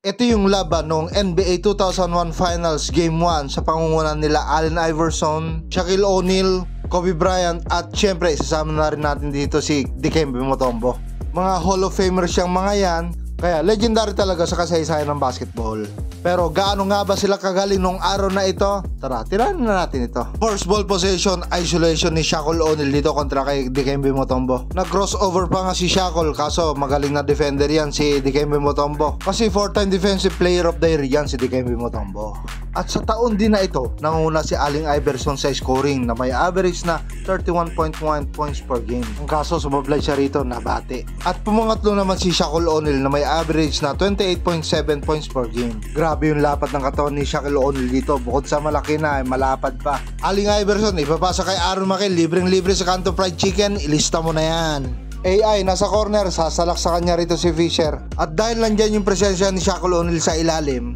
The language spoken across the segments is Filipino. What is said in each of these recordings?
Ito yung laban ng NBA 2001 Finals Game 1 sa pangungunan nila Allen Iverson, Shaquille O'Neal, Kobe Bryant at syempre isasama na rin natin dito si Dikembe Mutombo. Mga Hall of Famers siyang mga yan, kaya legendary talaga sa kasaysayan ng basketball. Pero gaano nga ba sila kagaling nung araw na ito? Tara, tirahan na natin ito. First ball possession, isolation ni Shaquille O'Neal dito kontra kay Dikembe Mutombo. Nag-crossover pa nga si Shaquille kaso magaling na defender yan si Dikembe Mutombo. Kasi 4-time defensive player of the year yan si Dikembe Mutombo. At sa taon din na ito, nanguna si Allen Iverson sa scoring na may average na 31.1 points per game. Ang kaso sumablay siya rito, nabate. At pumangatlo naman si Shaquille O'Neal na may average na 28.7 points per game. Grabe yung lapat ng katawan ni Shaquille O'Neal dito. Bukod sa malaki na, malapad pa. Allen Iverson, ipapasa kay Aaron McKay, libreng-libre sa Kanto Fried Chicken. Ilista mo na yan. AI nasa corner, sasalak sa kanya rito si Fisher. At dahil nandyan yung presensya ni Shaquille O'Neal sa ilalim,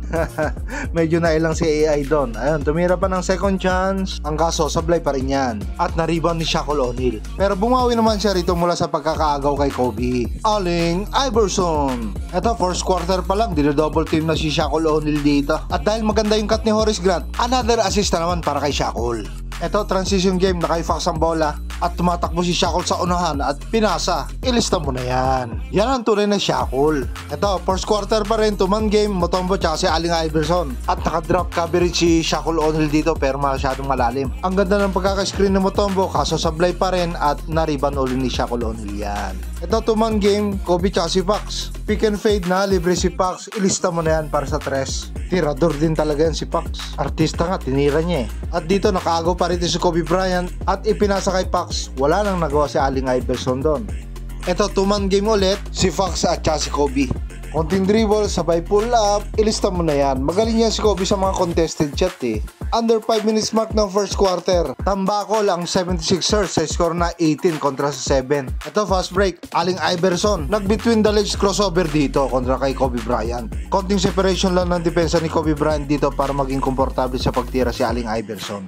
medyo nailang si AI doon. Ayun, tumira pa ng second chance. Ang kaso, sablay pa rin yan. At na-rebound ni Shaquille O'Neal. Pero bumawi naman siya rito mula sa pagkakaagaw kay Kobe. Allen Iverson. Ito, first quarter pa lang, dinodouble team na si Shaquille O'Neal dito. At dahil maganda yung cut ni Horace Grant, another assist na naman para kay Shaquille. Ito, transition game, naka-fax ang bola at tumatakbo si Shaquille sa unahan at pinasa. Ilista mo na yan. Yan ang tunay na Shaquille. Ito, first quarter pa rin, two-man game, Mutombo tsaka si Allen Iverson. At naka-drop coverage si Shaquille O'Neal dito pero masyadong malalim. Ang ganda ng pagkaka-screen ni Mutombo kaso sablay pa rin at na-rebound ulit ni Shaquille O'Neal yan. Ito, two-man game, Kobe tsaka si Fox. Pick and fade na, libre si Fox. Ilista mo na yan para sa tres. Tirador din talaga yan si Fox. Artista nga, tinira niya eh. At dito, nakaagaw pa rito si Kobe Bryant at ipinasa kay Fox. Wala nang nagawa si Allen Iverson doon. Ito, two-man game ulit, si Fox at si Kobe. Konting dribble, sabay pull up, ilista mo na yan. Magaling yan si Kobe sa mga contested shot eh. Under 5 minutes mark ng first quarter. Tambakol ang 76ers sa score na 18 kontra sa 7. Ito, fast break, Allen Iverson. Nag-between the legs crossover dito kontra kay Kobe Bryant. Konting separation lang ng depensa ni Kobe Bryant dito para maging komportable sa pagtira si Allen Iverson.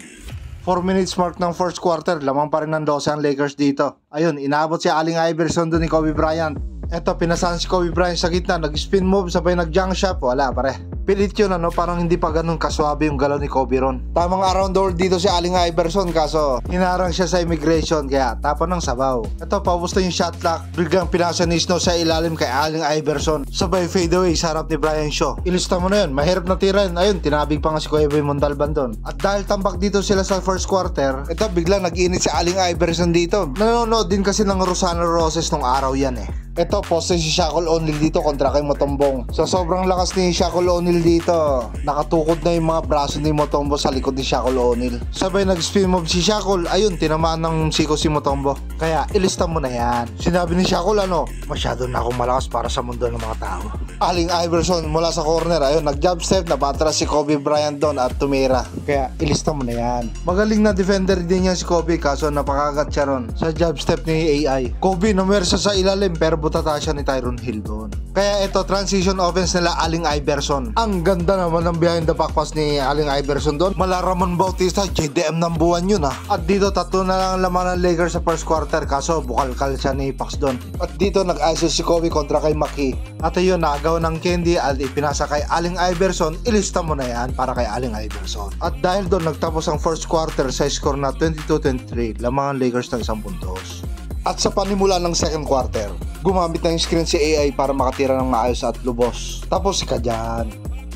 4 minutes mark ng first quarter, lamang pa rin ng 12 ang Lakers dito. Ayun, inaabot si Allen Iverson doon ni Kobe Bryant. Eto, pinasahan si Kobe Bryant sa gitna, nag-spin move, sabay nag-junk shot, wala pare. Pilit yun ano, parang hindi pa ganun kaswabe yung galaw ni Kobe ron. Tamang around the world dito si Allen Iverson kaso hinarang siya sa immigration kaya tapon ng sabaw. Eto, paubos na yung shot clock, biglang pinasa ni Snow sa ilalim kay Allen Iverson. Sabay fade away sa harap ni Brian Shaw. Ilista mo na yun, mahirap na tira yun. Ayun, tinabig pa nga si Kuya Boy Montalban doon. At dahil tambak dito sila sa first quarter, eto biglang nag-init si Allen Iverson dito. Nanonood din kasi ng Rosanna Roses nung araw yan eh. Ito, poste si Shaquille O'Neal dito kontra kay Mutombong. Sa sobrang lakas ni Shaquille O'Neal dito, nakatukod na yung mga braso ni Mutombo sa likod ni Shaquille O'Neal. Sabay nag-spin move si Shaquille, ayun, tinamaan ng siko si Mutombo. Kaya, ilista mo na yan. Sinabi ni Shaquille ano, masyado na akong malakas para sa mundo ng mga tao. Allen Iverson mula sa corner, ayun, nag-jab step, napatras si Kobe Bryant doon at tumira. Kaya, ilista mo na yan. Magaling na defender din yan si Kobe, kaso napakagat siya ron sa jab step ni AI. Kobe, numersa sa ilalim, pero butata siya ni Tyronn Hill doon. Kaya ito, transition offense nila Allen Iverson. Ang ganda naman ng behind the back pass ni Allen Iverson doon. Mala Ramon Bautista, JDM ng buwan yun ha. At dito, tatlo na lang laman ng Lakers sa first quarter kaso bukal-kal siya ni Pax doon. At dito, nag-iso si Kobe kontra kay Maki. At ayun, naagaw ng candy at ipinasa kay Allen Iverson. Ilista mo na yan para kay Allen Iverson. At dahil doon, nagtapos ang first quarter sa score na 22-23, lamang ang Lakers ng 10 puntos. At sa panimula ng second quarter, gumamit na yung screen si AI para makatira ng maayos at lubos. Tapos ka dyan.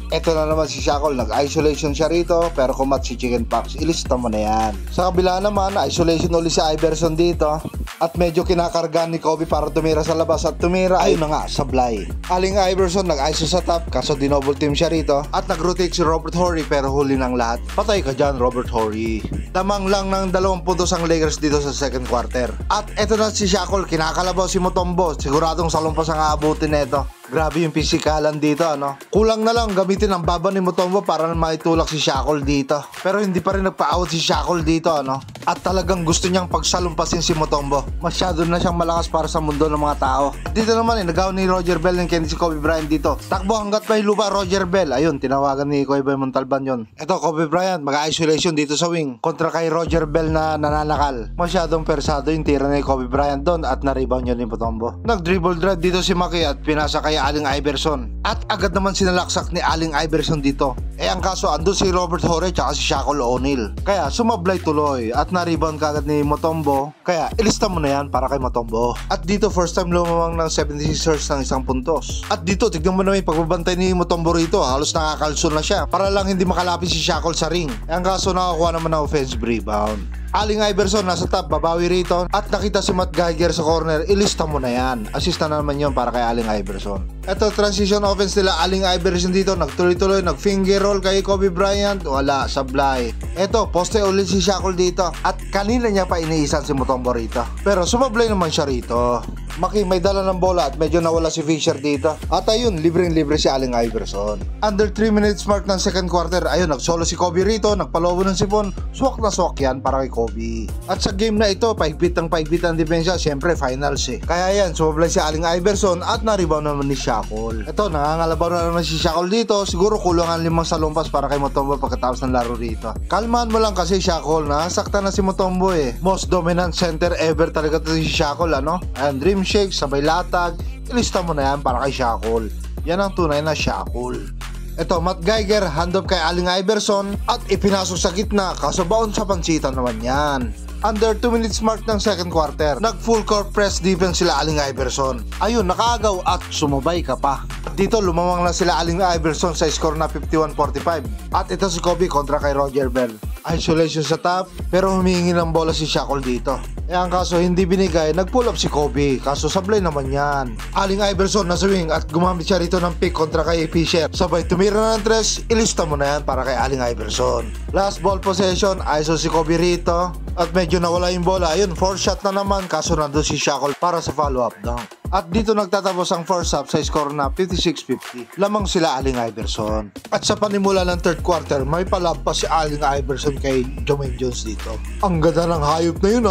Eto na naman si Shaquille, nag-isolation siya rito pero kumat si Chicken Pox, ilista mo na yan. Sa kabila naman, isolation ulit si Iverson dito at medyo kinakargaan ni Kobe para tumira sa labas at tumira, ayun na nga, sablay. Allen Iverson nag-iso sa top kaso dinouble team siya rito at nag-rotate si Robert Horry pero huli ng lahat. Patay ka dyan, Robert Horry. Damang lang ng 2 puntos ang Lakers dito sa second quarter. At eto na si Shaquille, kinakalabaw si Mutombo, siguradong salumpas ang aabutin neto. Grabe yung pisikalan dito ano. Kulang na lang gamitin ang baba ni Mutombo para maitulak si Shaquille dito. Pero hindi pa rin nagpa-out si Shaquille dito ano. At talagang gusto niyang pagsalumpasin si Mutombo. Masyado na siyang malakas para sa mundo ng mga tao. Dito naman nagaw ni Roger Bell ng Kenny si Kobe Bryant dito. Takbo hanggat may lupa Roger Bell. Ayun, tinawagan ni Kuya Boy Montalban yun. Ito, Kobe Bryant mag-isolation dito sa wing kontra kay Roger Bell na nananakal. Masyadong persado yung tira ni Kobe Bryant doon at na-rebound yun ni Mutombo. Nag-dribble drive dito si Maki at pinasa kay kay Aling Iverson. At agad naman sinalaksak ni Aling Iverson dito. Ang kaso andun si Robert Horry tsaka si Shaquille O'Neal. Kaya sumablay tuloy at na-rebound kagad ni Mutombo. Kaya ilista mo na yan para kay Mutombo. At dito first time lumamang ng 76ers ng isang puntos. At dito tignan mo naman yung pagbabantay ni Mutombo rito. Halos nakakalso na siya para lang hindi makalapit si Shaquille sa ring. Ang kaso nakakuha naman ng offensive rebound. Aling Iverson nasa top, babawi rito at nakita si Matt Geiger sa corner, ilista mo na yan. Assist na naman yun para kay Aling Iverson. Ito transition offense nila, Aling Iverson dito, nagtuloy-tuloy, nag-finger roll kay Kobe Bryant, wala, sablay. Ito, poste ulit si Shaquille dito at kanina niya pa iniisan si Mutombo rito. Pero sumablay naman siya rito. Maki may dala ng bola at medyo nawala si Fisher dito. At ayun, libreng-libre si Aling Iverson. Under 3 minutes mark ng second quarter, ayun, nagsolo si Kobe rito, nagpalobo ng sipon, swak na swak yan para kay Kobe. At sa game na ito, paigpit ang depensa, syempre finals Kaya yan, sumablay si Aling Iverson at na-rebound naman ni Shaquille. Ito, nangangalabaw na naman si Shaquille dito, siguro kulangan 5 salumpas para kay Mutombo pagkatapos ng laro rito. Kalmahan mo lang kasi Shaquille, nasakta na si Mutombo Most dominant center ever talaga to si Shaquille, ano? And dream shake, sabay latag, ilista mo na yan para kay Shaquille. Yan ang tunay na Shaquille. Ito, Matt Geiger, hand off kay Aling Iverson at ipinasok sa gitna, kaso baon sa pansitan naman yan. Under 2 minutes mark ng second quarter, nag full court press defense sila Aling Iverson. Ayun, nakaagaw at sumubay ka pa. Dito lumamang na sila Aling Iverson sa score na 51-45. At ito si Kobe kontra kay Roger Bell. Isolation sa top, pero humihingi ng bola si Shaquille dito. Ang kaso hindi binigay, nag-pull up si Kobe, kaso sablay naman yan. Aling Iverson na swing at gumamit siya rito ng pick kontra kay Fisher. Sabay tumira na ng tres, ilista mo na yan para kay Aling Iverson. Last ball possession, ISO si Kobe rito. At medyo nawala yung bola, ayun, 4 shot na naman, kaso nandun si Shaquille para sa follow-up dunk. At dito nagtatapos ang first half sa score na 56-50. Lamang sila Aling Iverson. At sa panimula ng third quarter, may palampas si Aling Iverson kay Jermaine Jones dito. Ang ganda ng hayop na yun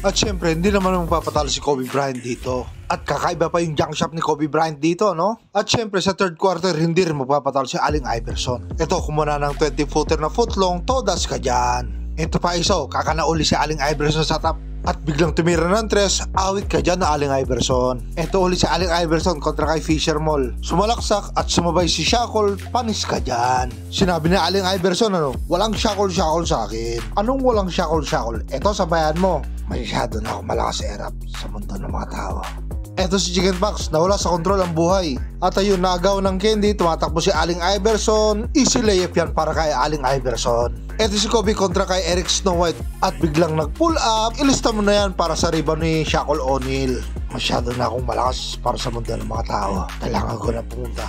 At syempre, hindi naman magpapatalo si Kobe Bryant dito. At kakaiba pa yung junk shot ni Kobe Bryant dito, no? At syempre, sa third quarter, hindi rin magpapatalo si Aling Iverson. Ito, kumuna ng 20-footer na footlong, todas ka dyan. Ito pa iso, kakanauli si Aling Iverson sa top. At biglang tumira ng tres, awit ka dyan na Aling Iverson. Ito ulit si Aling Iverson kontra kay Fisher Mall. Sumalaksak at sumabay si Shaquille, panis ka dyan. Sinabi ni Aling Iverson, walang Shaquille sa akin. Anong walang Shaquille? Ito sabayan mo. Masyado na ako malakas sa erap sa mundo ng mga tao. Eto si Chicken Pox, nawala sa kontrol ang buhay. At ayun, naagaw ng candy, tumatakbo si Aling Iverson. Easy layup yan para kay Aling Iverson. Eto si Kobe kontra kay Eric Snow White. At biglang nag-pull up, ilista mo na yan para sa rebound ni Shaquille O'Neal. Masyado na akong malakas para sa mundo ng mga tao. Kailangan ko na pumunta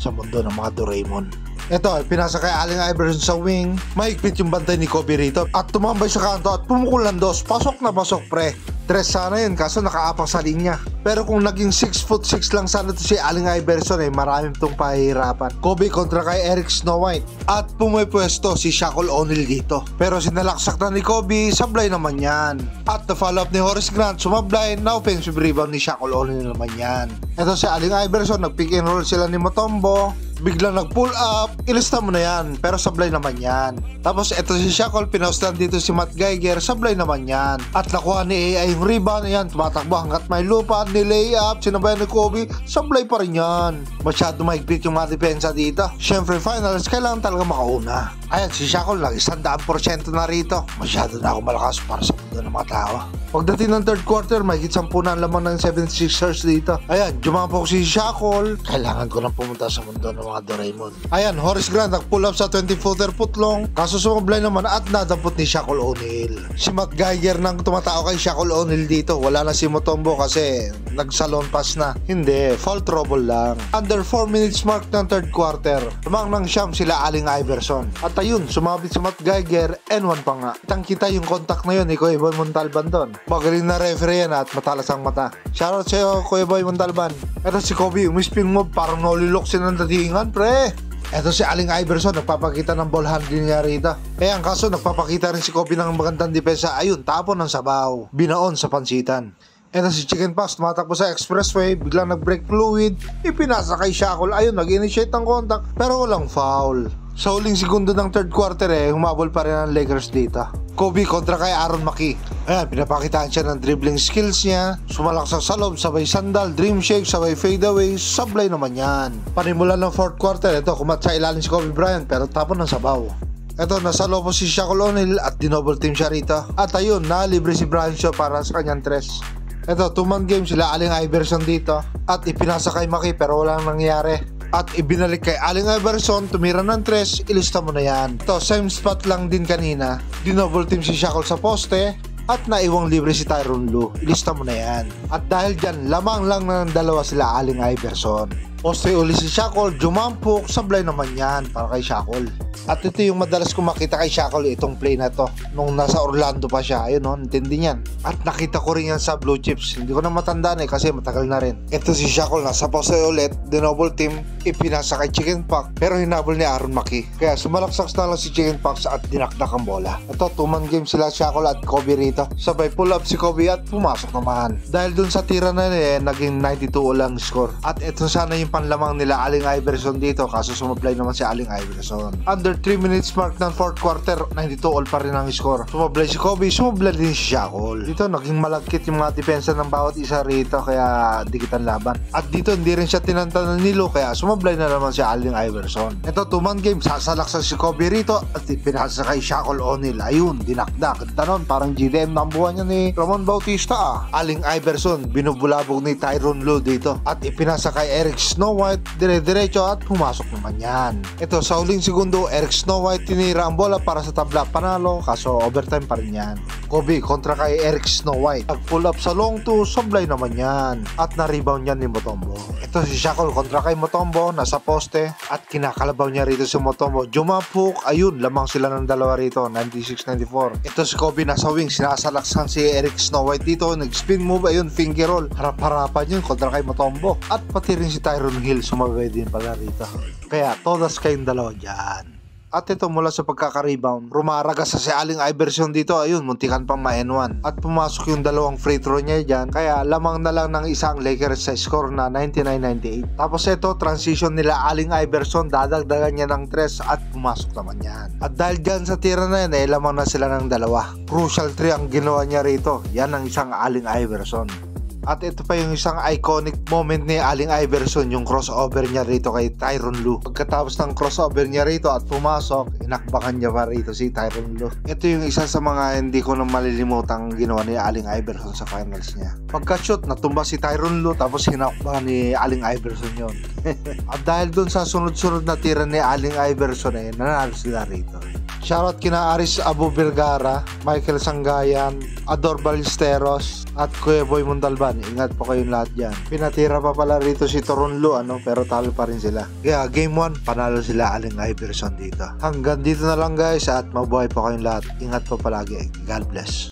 sa mundo ng mga Doraemon. Ito, pinasa kay Aling Iverson sa wing. Mahigpit yung bantay ni Kobe rito. At tumambay sa kanto at pumukul ng dos. Pasok na pasok pre. Tres sana yun kaso nakaapak sa linya. Pero kung naging 6'6" lang sana to si Aling Iverson maraming itong pahihirapan. Kobe kontra kay Eric Snow White. At pumipwesto si Shaquille O'Neal dito. Pero sinalaksak na ni Kobe, sablay naman yan. At the follow up ni Horace Grant, sumablay na offensive rebound ni Shaquille O'Neal naman yan. Ito si Aling Iverson, nag-pick and roll sila ni Mutombo. Biglang nag-pull up, ilista mo na yan, pero sablay naman yan. Tapos eto si Shaquille, pinaustahan dito si Matt Geiger, sablay naman yan. At nakuha ni AI yung rebound, yan, tumatakbo hanggat may lupa, nilay up, sinabayan ni Kobe, sablay pa rin yan. Masyado mahigpit yung mga depensa dito. Siyempre finals, kailangan talaga makauna. Ayan, si Shaquille lang, 100% na rito. Masyado na ako malakas para sa mundo ng mga tao. Pagdating ng third quarter, may higit 10 na lamang ng 76ers dito. Ayan, jumapok si Shaquille. Kailangan ko nang pumunta sa mundo ng mga Doraemon. Ayan, Horace Grant nag-pull up sa 20-footer footlong. Kaso sumablay naman at nadampot ni Shaquille O'Neal. Si Matt Geiger nang tumatao kay Shaquille O'Neal dito. Wala na si Mutombo kasi nag-salon pass na. Hindi, foul trouble lang. Under 4 minutes mark ng third quarter, lamang ng siyam sila Aling Iverson. At ayun, sumabit si Matt Geiger, N1 pa nga. Kitang-kita yung contact na yun ni Kuya Boy Montalban doon. Magaling na referee yan at matalas ang mata. Shoutout sa'yo, Kuya Boy Montalban. Eto si Kobe, umisping move, parang nolilok siya ng datingan, pre. Eto si Aling Iverson, nagpapakita ng ball handling niya rito. Ang kaso, nagpapakita rin si Kobe ng magandang depensa. Ayun, tapon ng sabaw. Binaon sa pansitan. Eto si Chicken Pox, tumatakbo sa expressway, biglang nag-break fluid, ipinasa kay Shaquille. Ayun, nag-initiate ng contact, pero walang foul. Sa huling segundo ng third quarter humabol pa rin ang Lakers dito. Kobe kontra kay Aaron Maki. Ayan, pinapakitaan siya ng dribbling skills niya. Sumalaksak sa loob, sabay sandal, dream shake, sabay fadeaway, sablay naman yan. Panimula ng fourth quarter, ito kumat sa ilalim si Kobe Bryant pero tapon ng sabaw. Ito, nasa lobo si Shaquille O'Neal at dinouble team siya rito. At ayun, nalibre si Brian Shaw para sa kanyang tres. Ito, 2-man game sila Allen Iverson dito. At ipinasa kay Maki pero walang nangyari. At ibinalik kay Allen Iverson, tumira ng tres, ilista mo na yan. Ito, same spot lang din kanina. Dinouble team si Shaquille sa poste. At naiwang libre si Tyronn Lue. Ilista mo na yan. At dahil dyan, lamang lang ng dalawa sila Allen Iverson. Poste uli si Shaquille, jumampok, sablay naman yan para kay Shaquille. At ito yung madalas ko makita kay Shaquille, itong play na to. Nung nasa Orlando pa siya, ayun o, intindi niyan. At nakita ko rin yan sa Blue Chips. Hindi ko na matandaan kasi matagal na rin. Ito si Shaquille, nasa poste ulit, dinouble team, ipinasa kay Chicken Pox, pero hinabol ni Aaron Maki. Kaya sumalaksak na lang si Chicken Pox at dinakdak ang bola. Ito, 2-man game sila Shaquille at Kobe rito. Sabay pull up si Kobe at pumasok naman. Dahil dun sa tira na naging 92 lang score. At ito sana yung panlamang nila Allen Iverson dito, kaso sumablay naman si Allen Iverson. Under 3 minutes mark ng fourth quarter, 92 all pa rin ang score. Sumablay si Kobe, sumablay din si Shaquille. Dito naging malagkit yung mga depensa ng bawat isa rito, kaya dikitan laban. At dito hindi rin siya tinantanan ni Lue, kaya sumablay na naman si Allen Iverson. Ito 2-man game, sasalaksak si Kobe rito at pinasa kay Shaquille O'Neal. Ayun, dinakdak. Tanon, parang GDM ng buwan niya ni Ramon Bautista. Allen Iverson, binubulabog ni Tyronn Lue dito. At ipinasa kay Eric Snow White, dire-diretso at pumasok naman yan. Ito sa huling segundo, Eric Snow White tinira ang bola para sa tabla, panalo, kaso overtime pa rin yan. Kobe kontra kay Eric Snow White, nag-pull up sa long two, sablay naman yan. At na-rebound yan ni Mutombo. Ito si Shaquille kontra kay Mutombo, nasa poste at kinakalabaw niya rito si Mutombo. Jumapuk, ayun, lamang sila ng dalawa rito, 96-94. Ito si Kobe nasa wing, sinasalaksan si Eric Snow White dito, nag-spin move, ayun, finger roll. Harap-harapan yun kontra kay Mutombo. At pati rin si Tyronn Hill sumabay din pala rito. Kaya todas kayong dalawa dyan. At ito mula sa pagkaka-rebound, rumaragas sa si Allen Iverson dito, ayun, muntikan pang ma-N1. At pumasok yung dalawang free throw niya dyan, kaya lamang na lang ng isang Lakers sa score na 99-98. Tapos ito, transition nila Allen Iverson, dadagdagan niya ng 3 at pumasok naman yan. At dahil dyan sa tira na yan, lamang na sila ng dalawa. Crucial 3 ang ginawa niya rito, yan ang isang Allen Iverson. At ito pa yung isang iconic moment ni Allen Iverson, yung crossover niya rito kay Tyronn Lue. Pagkatapos ng crossover niya rito at pumasok, inakbakan niya pa rito si Tyronn Lue. Ito yung isa sa mga hindi ko na malilimutang ginawa ni Allen Iverson sa finals niya. Pagka-shoot, natumba si Tyronn Lue tapos hinakbakan ni Allen Iverson yon. At dahil dun sa sunod-sunod na tira ni Allen Iverson nanalo sila rito. Shoutout kina Aris Abu Vergara, Michael Sanggayan, Ador Ballesteros, at Kuya Boy Montalban. Ingat po kayong lahat dyan. Pinatira pa pala rito si Tyronn Lue, pero talo pa rin sila. Kaya game 1, panalo sila Allen Iverson dito. Hanggang dito na lang guys at mabuhay po kayong lahat. Ingat po palagi. God bless.